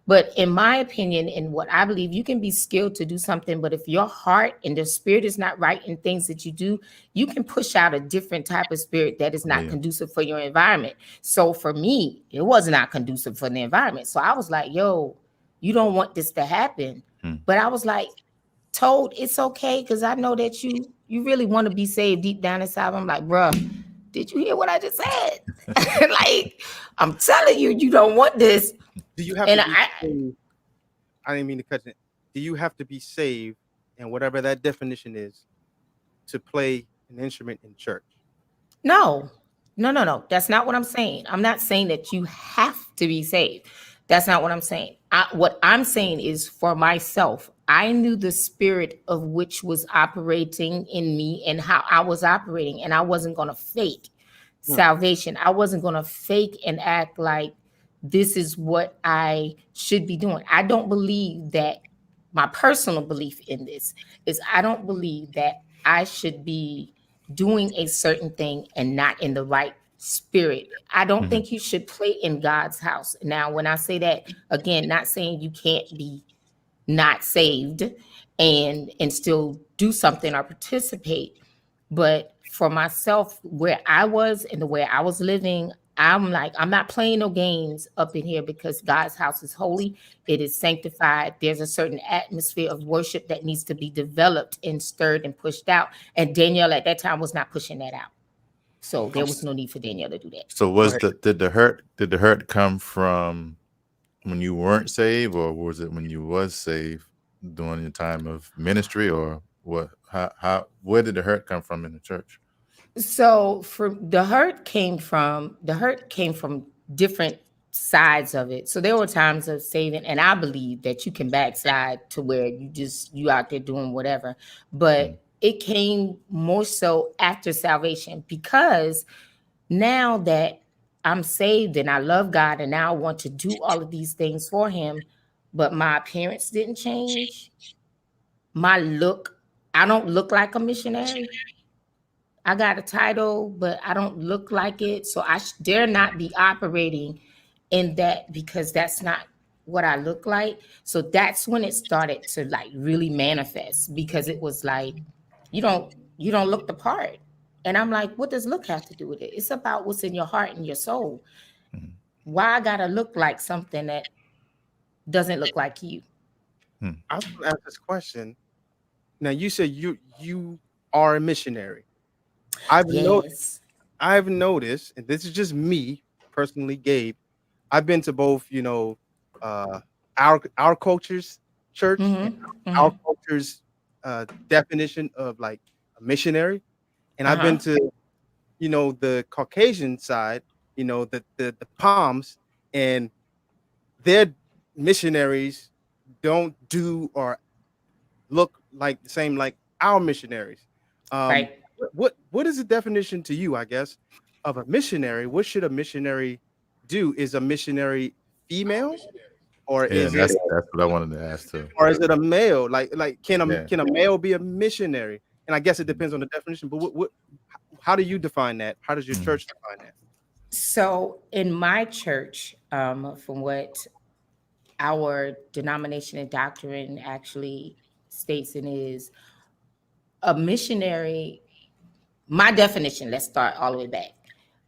But in my opinion, in what I believe, you can be skilled to do something, but if your heart and the spirit is not right in things that you do, you can push out a different type of spirit that is not conducive for your environment. So for me, it was not conducive for the environment. So I was like, yo, you don't want this to happen. But I was like, told it's okay, because I know that you really want to be saved deep down inside. I'm like, bruh, did you hear what I just said? Like, I'm telling you, you don't want this. Do you have to be I didn't mean to cut it. Do you have to be saved, and whatever that definition is, to play an instrument in church? No. That's not what I'm saying. I'm not saying that you have to be saved. That's not what I'm saying. What I'm saying is, for myself, I knew the spirit of which was operating in me and how I was operating, and I wasn't going to fake salvation. I wasn't going to fake and act like this is what I should be doing. I don't believe that. My personal belief in this is, I don't believe that I should be doing a certain thing and not in the right spirit. I don't think you should play in God's house. Now, when I say that, again, not saying you can't be not saved and still do something or participate, but for myself, where I was and the way I was living, I'm like, I'm not playing no games up in here, because God's house is holy. It is sanctified. There's a certain atmosphere of worship that needs to be developed and stirred and pushed out. And Danielle at that time was not pushing that out. So there was no need for Danielle to do that. So did the hurt come from when you weren't saved, or was it when you was saved during your time of ministry, or what? Where did the hurt come from in the church? So the hurt came from different sides of it. So there were times of saving, and I believe that you can backslide to where you out there doing whatever, but it came more so after salvation, because now that I'm saved and I love God and now I want to do all of these things for him, but my appearance didn't change. My look, I don't look like a missionary. I got a title, but I don't look like it. So I dare not be operating in that, because that's not what I look like. So that's when it started to like really manifest, because it was like, you don't look the part. And I'm like, what does look have to do with it? It's about what's in your heart and your soul. Why I gotta look like something that doesn't look like you? I was gonna ask this question. Now, you said you are a missionary. I've noticed, and this is just me personally, Gabe. I've been to both, our culture's church, and our culture's definition of like a missionary, and I've been to, the Caucasian side, the Palms, and their missionaries don't do or look like the same like our missionaries. Right. What is the definition to you, I guess, of a missionary? What should a missionary do? Is a missionary female, or that's what I wanted to ask too. Or is it a male? Like can a male be a missionary? And I guess it depends on the definition. But how do you define that? How does your church define that? So in my church, from what our denomination and doctrine actually states, and is a missionary. My definition, let's start all the way back.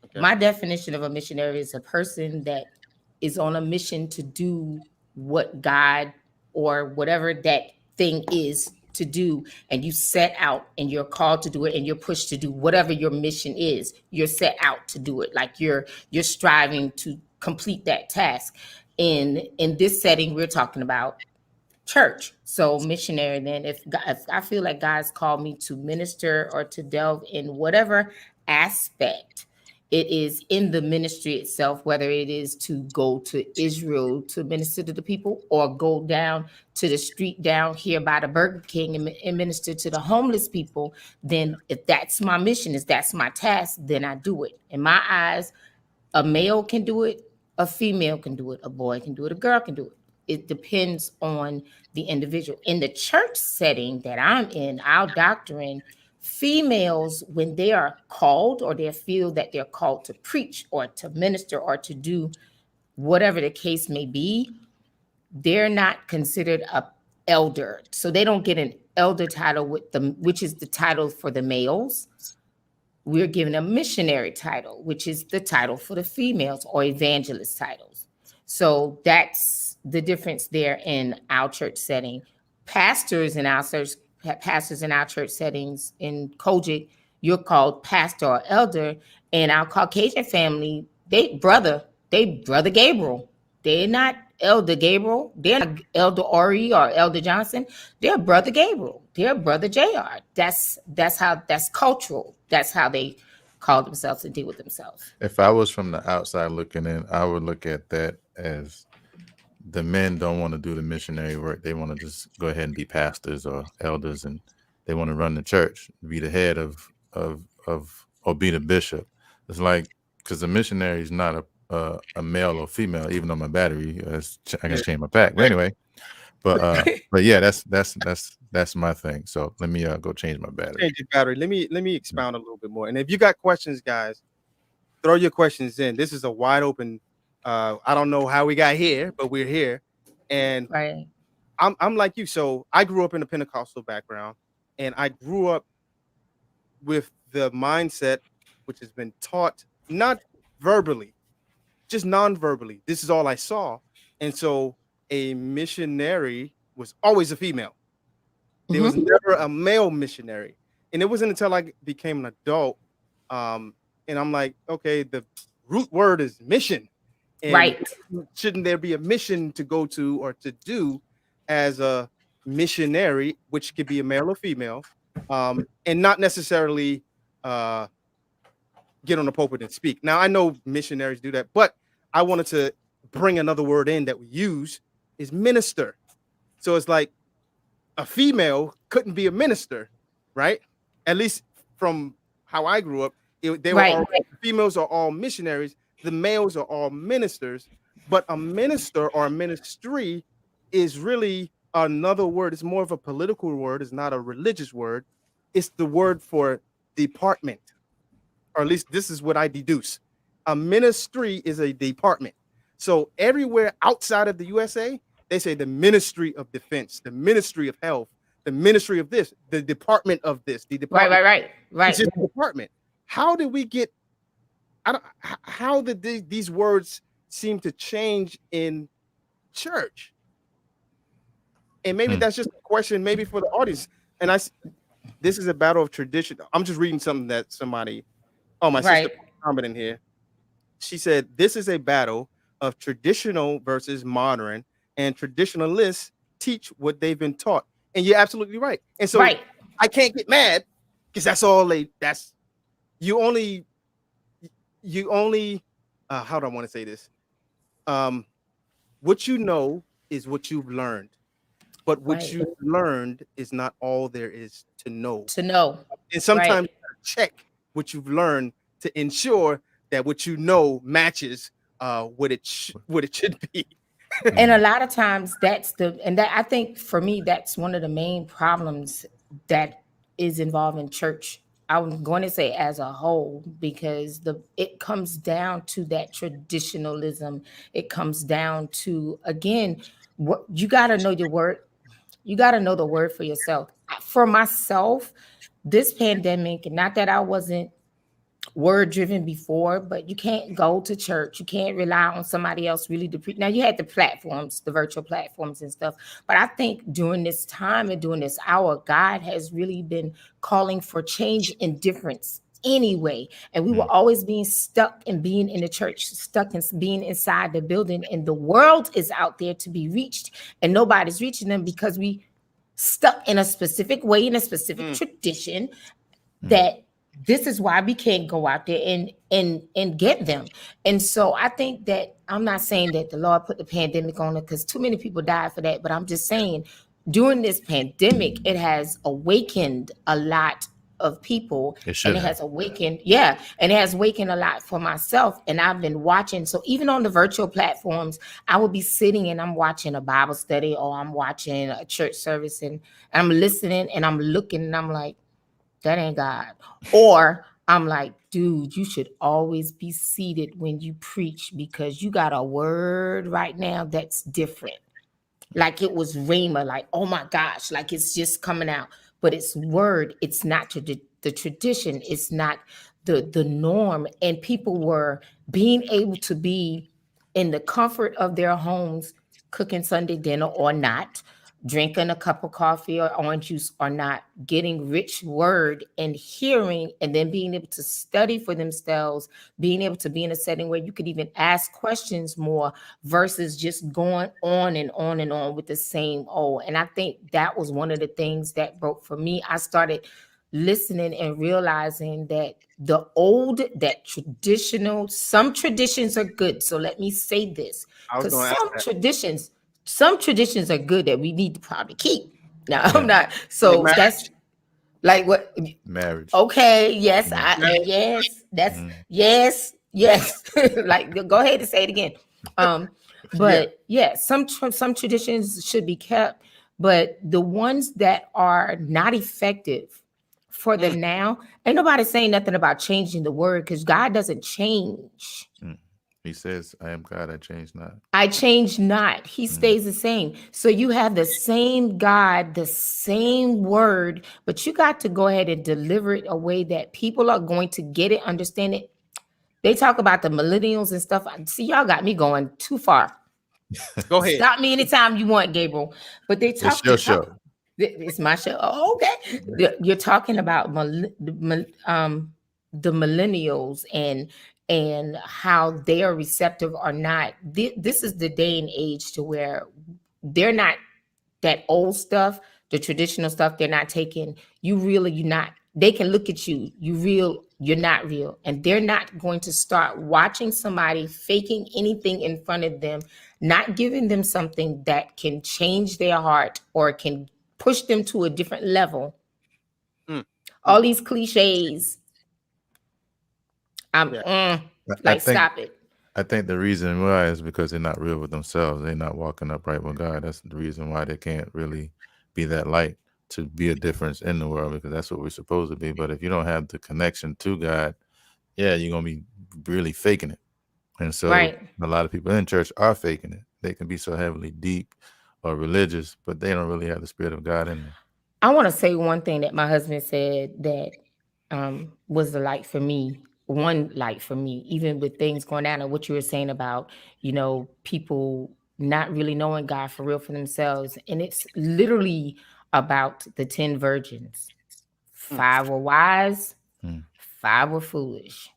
Okay. My definition of a missionary is a person that is on a mission to do what God or whatever that thing is to do, and you set out and you're called to do it, and you're pushed to do whatever your mission is. You're set out to do it, like you're striving to complete that task. In this setting, we're talking about church. So missionary, then if I feel like God's called me to minister or to delve in whatever aspect it is in the ministry itself, whether it is to go to Israel to minister to the people or go down to the street down here by the Burger King and minister to the homeless people, then if that's my mission, if that's my task, then I do it. In my eyes, a male can do it, a female can do it, a boy can do it, a girl can do it. It depends on the individual. In the church setting that I'm in, our doctrine, females, when they are called or they feel that they're called to preach or to minister or to do whatever the case may be, they're not considered a elder. So they don't get an elder title with them, which is the title for the males. We're given a missionary title, which is the title for the females, or evangelist titles. So that's the difference there in our church setting. Pastors in our church settings in Kojic, you're called pastor or elder. And our Caucasian family, they brother Gabriel. They're not Elder Gabriel. They're not Elder Ori or Elder Johnson. They're Brother Gabriel. They're Brother JR. That's cultural. That's how they call themselves and deal with themselves. If I was from the outside looking in, I would look at that as the men don't want to do the missionary work. They want to just go ahead and be pastors or elders, and they want to run the church, be the head of or be the bishop. It's like, because the missionary is not a male or female, even though my battery I can change my pack. But anyway, but yeah, that's my thing. So let me go change my battery. Change your battery. Let me expound a little bit more. And if you got questions, guys, throw your questions in. This is a wide open. I don't know how we got here, but we're here. And right. I'm like you. So I grew up in a Pentecostal background, and I grew up with the mindset which has been taught not verbally, just non-verbally. This is all I saw. And so a missionary was always a female. There was never a male missionary. And it wasn't until I became an adult. And I'm like, okay, the root word is mission. And right. Shouldn't there be a mission to go to or to do as a missionary, which could be a male or female, and not necessarily get on the pulpit and speak. Now, I know missionaries do that, but I wanted to bring another word in that we use is minister. So it's like a female couldn't be a minister, right? At least from how I grew up, they were all, females are all missionaries. The males are all ministers, but a minister or a ministry is really another word. It's more of a political word. It's not a religious word. It's the word for department, or at least this is what I deduce. A ministry is a department. So everywhere outside of the USA, they say the Ministry of Defense, the Ministry of Health, the Ministry of this, the Department of this, the Department. Right. It's just a department. How did we get? How did these words seem to change in church? And maybe that's just a question, maybe for the audience. And this is a battle of tradition. I'm just reading something that somebody, my sister commented in here. She said, this is a battle of traditional versus modern, and traditionalists teach what they've been taught. And you're absolutely right. And so I can't get mad because that's all you only how do I want to say this? What you know is what you've learned, but what you've learned is not all there is to know. And sometimes you gotta check what you've learned to ensure that what you know matches what it should be. And a lot of times I think for me, that's one of the main problems that is involved in church. I'm going to say as a whole, because it comes down to that traditionalism. It comes down to, again, what you got to know your word. You got to know the word for yourself. For myself, this pandemic, not that I wasn't word driven before, but you can't go to church. You can't rely on somebody else really to preach. Now you had the platforms, the virtual platforms and stuff. But I think during this time and during this hour, God has really been calling for change in difference anyway. And we were always being stuck and being in the church, stuck and being inside the building. And the world is out there to be reached, and nobody's reaching them because we stuck in a specific way, in a specific tradition, that this is why we can't go out there and get them. And so I think that, I'm not saying that the Lord put the pandemic on it because too many people died for that, but I'm just saying during this pandemic, it has awakened a lot of people, and it has awakened, and it has awakened a lot for myself. And I've been watching. So even on the virtual platforms, I will be sitting and I'm watching a Bible study, or I'm watching a church service, and I'm listening and I'm looking and I'm like, that ain't God. Or I'm like, dude, you should always be seated when you preach, because you got a word right now that's different. Like it was Rhema, like, oh my gosh, like it's just coming out. But it's word, it's not the tradition, it's not the norm. And people were being able to be in the comfort of their homes, cooking Sunday dinner or not, drinking a cup of coffee or orange juice or not, getting rich word and hearing, and then being able to study for themselves, being able to be in a setting where you could even ask questions more versus just going on and on and on with the same old. And I think that was one of the things that broke for me. I started listening and realizing that that traditional, some traditions are good. So let me say this, because some traditions are good that we need to probably keep. Now, I'm not. So that's like what marriage. Okay. Yes. Yes. Like, go ahead and say it again. But some traditions should be kept, but the ones that are not effective for the now, ain't nobody saying nothing about changing the word, because God doesn't change. He says, I am God, I change not. I change not. He stays the same. So you have the same God, the same word, but you got to go ahead and deliver it a way that people are going to get it, understand it. They talk about the millennials and stuff. See, y'all got me going too far. Go ahead. Stop me anytime you want, Gabriel. But they talk. It's your show. It's my show. Oh, okay. You're talking about the millennials and how they are receptive or not. This is the day and age to where they're not that old stuff, the traditional stuff. They're not taking you really. You're not. They can look at you. You real. You're not real, and they're not going to start watching somebody faking anything in front of them, not giving them something that can change their heart or can push them to a different level. All these cliches. Stop it. I think the reason why is because they're not real with themselves. They're not walking upright with God. That's the reason why they can't really be that light to be a difference in the world, because that's what we're supposed to be. But if you don't have the connection to God, you're going to be really faking it. And so a lot of people in church are faking it. They can be so heavily deep or religious, but they don't really have the Spirit of God in them. I want to say one thing that my husband said that was the light for me. One light for me, even with things going down, and what you were saying about, people not really knowing God for real for themselves. And it's literally about the 10 virgins. 5 were wise, 5 were foolish.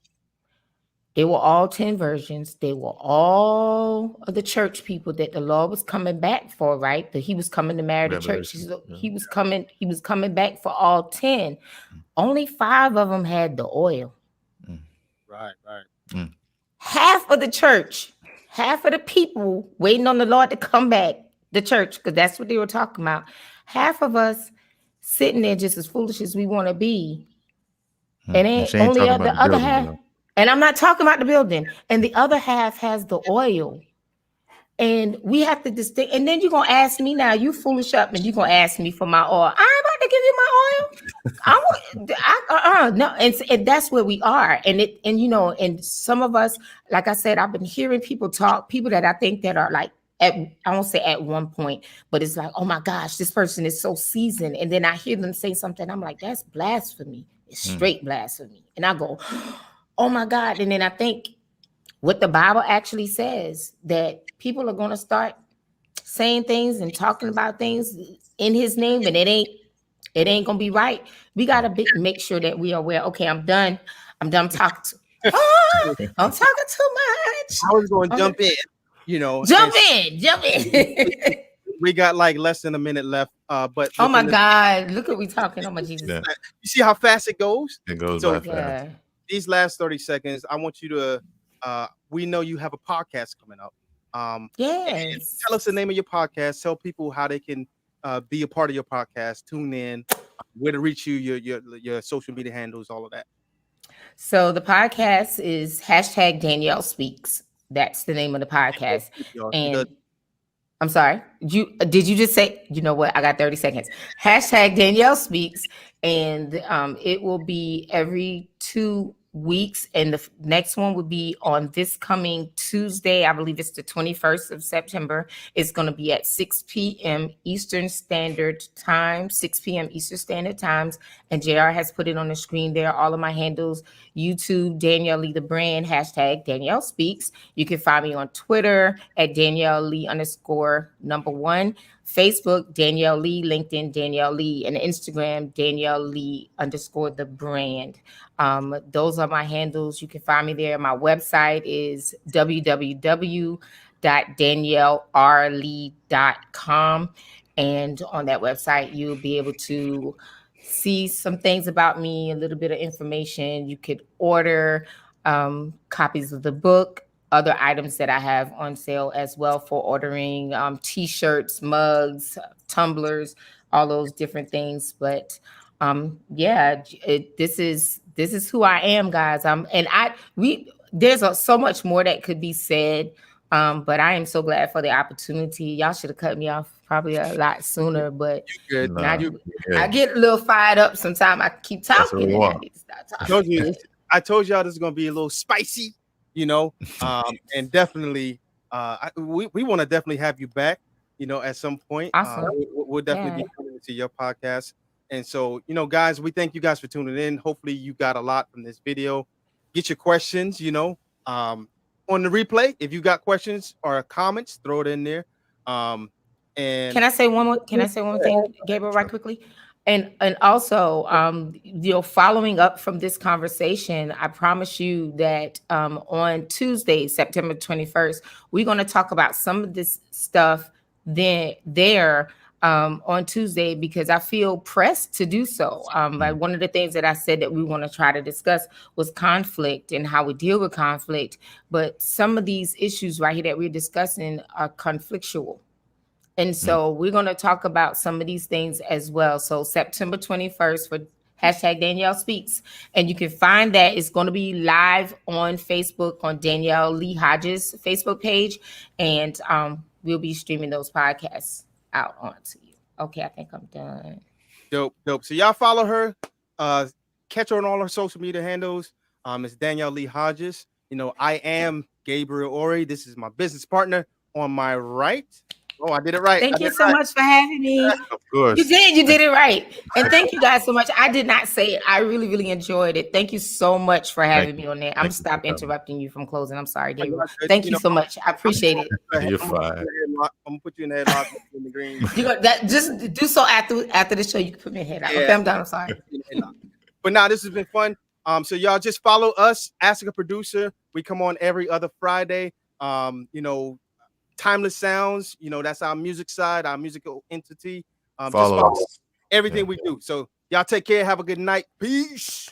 They were all 10 virgins. They were all of the church people that the Lord was coming back for, right? That he was coming to marry the church. He was coming back for all 10. Only 5 of them had the oil. Right. Half of the church, half of the people waiting on the Lord to come back, the church, because that's what they were talking about. Half of us sitting there just as foolish as we want to be. And only the other half. And I'm not talking about the building. And the other half has the oil. And we have to distinct. And then you're going to ask me now, you foolish up, and you're going to ask me for my oil. I'm about to give you my oil. No. And that's where we are. And some of us, like I said, I've been hearing people talk, people that I think that are like, I won't say at one point, but it's like, oh my gosh, this person is so seasoned. And then I hear them say something. I'm like, that's blasphemy. It's straight blasphemy. And I go, oh my God. And then I think what the Bible actually says, that people are going to start saying things and talking about things in his name, and it ain't It ain't gonna be right. We gotta make sure that we are aware. Okay, I'm done. I'm done talking. I'm talking too much. I was going to jump in. Jump in. We got like less than a minute left. But oh my God, look at we talking. Oh my Jesus. Yeah. You see how fast it goes? It goes So, by fast. These last 30 seconds, I want you to. We know you have a podcast coming up. Yes. Tell us the name of your podcast. Tell people how they can be a part of your podcast. Tune in, where to reach you, your social media handles, all of that. So the podcast is #Danielle Speaks. That's the name of the podcast. And I'm sorry. Did you just say, you know what? I got 30 seconds. #Danielle Speaks. And it will be every 2 weeks. And the next one will be on this coming Tuesday. I believe it's the 21st of September. It's going to be at 6 p.m. Eastern Standard Time, 6 p.m. Eastern Standard Times. And JR has put it on the screen there. All of my handles, YouTube, Danielle Lee the brand, #Danielle Speaks. You can find me on Twitter at Danielle Lee _1, Facebook, Danielle Lee, LinkedIn, Danielle Lee, and Instagram, Danielle Lee _ the brand. Those are my handles. You can find me there. My website is www.daniellerlee.com. And on that website, you'll be able to see some things about me, a little bit of information. You could order copies of the book, other items that I have on sale as well for ordering, t-shirts, mugs, tumblers, all those different things. But this is who I am, guys. There's so much more that could be said. But I am so glad for the opportunity. Y'all should have cut me off probably a lot sooner, but I get a little fired up sometimes. I keep talking and I need to stop talking. I told y'all this is going to be a little spicy, and definitely we want to definitely have you back, at some point. Awesome. We'll definitely be coming to your podcast. And so, guys, we thank you guys for tuning in. Hopefully you got a lot from this video. Get your questions, on the replay. If you got questions or comments, throw it in there. And can I say one more thing, Gabriel, right quickly? And also, following up from this conversation, I promise you that on Tuesday, September 21st, we're going to talk about some of this stuff on Tuesday, because I feel pressed to do so. Like one of the things that I said that we want to try to discuss was conflict and how we deal with conflict. But some of these issues right here that we're discussing are conflictual. And so we're going to talk about some of these things as well. So September 21st for #Danielle Speaks. And you can find that it's going to be live on Facebook on Danielle Lee Hodges Facebook page. And we'll be streaming those podcasts out onto you. Okay, I think I'm done. Dope. So y'all follow her. Catch her on all her social media handles. It's Danielle Lee Hodges. I am Gabriel Ori. This is my business partner on my right. Oh, I did it right. Thank you so much for having me. Of course. You did it right. And thank you guys so much. I did not say it. I really, really enjoyed it. Thank you so much for having me on there. I'm stop interrupting you from closing. I'm sorry, Gabriel. Thank you so much. I appreciate it. You're fine. I'm gonna put you in the headlock in the green. Just do so after the show. You can put me in head out. Okay, I'm done. I'm sorry. But now this has been fun. So y'all just follow us, Ask a Producer. We come on every other Friday. Timeless Sounds, that's our music side, our musical entity. Follow everything we do. So y'all take care. Have a good night. Peace.